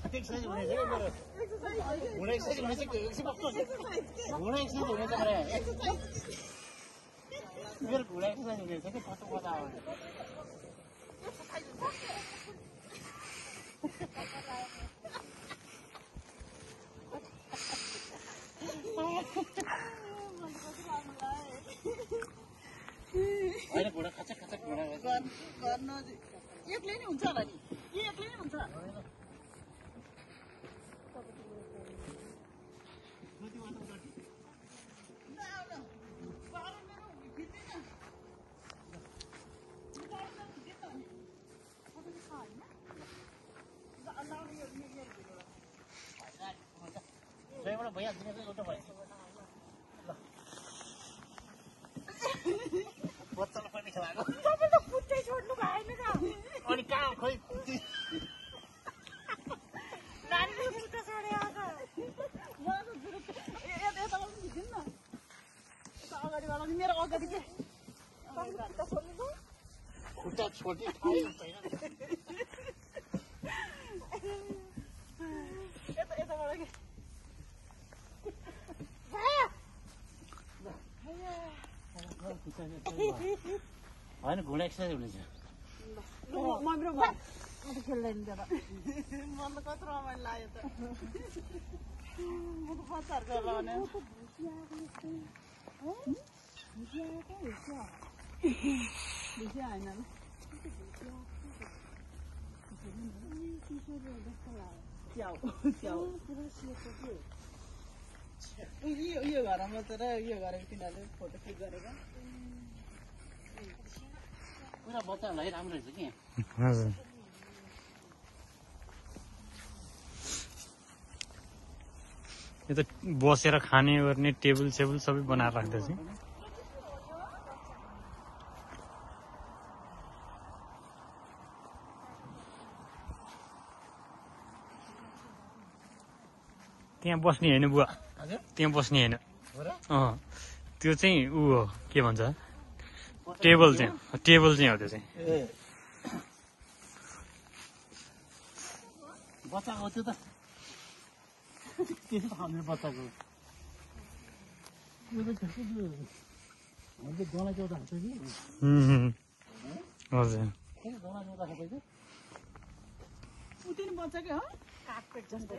exercise हुनेछ क्या मेरो घुँडा एक्सरसाइज हुनेछ घुँडा एक्सरसाइज हुनेछ मेरो घुँडा एक्सरसाइज हुनेछ कि कस्तो मजा आयो होइन घुँडा खचक खचक घुँडा गर्न एक्लै नै हुन्छ होला नि एक्लै नै हुन्छ दुईबाट भइहाल्छ नि एउटा भयो बच्चालाई पनि खेलाएको तपाईँ त खुट्टै छोड्नु भएन त अनि कहाँ खोइ नानीले खुट्टा छोड्यो यता पनि भिज्दैन न यता अगाडिबाट मेरो अगाडि के खुट्टा छोड्नु खुट्टा छोड्ने ठाउँ छैन यताबाट के होइन घुँडा एक्सर्साइज हुनेछ खेल्दैन त मलाई कस्तो रमाइलो लाग्यो त म त बच्चाहरूको लगाउने होइन यो घरमा त र यो गरेको तिनीहरूले फोटो क्लिक गरेर पुरा बच्चाहरूलाई राम्रो रहेछ कि हजुर यो त बसेर खाने गर्ने टेबल सेबल सबै बनाएर राख्दैछ त्यहाँ बस्ने होइन बुवा त्यहाँ बस्ने होइन त्यो चाहिँ ऊ हो के भन्छ टेबल चाहिँ हो त्यो चाहिँ बच्चाको त्यो त त्यसो त खाने बच्चाको गला च्याउदा खान्छ कि हजुर गला च्याउदा खान्छ कि उतिनी बच्चा के हो काटपेट जस्तो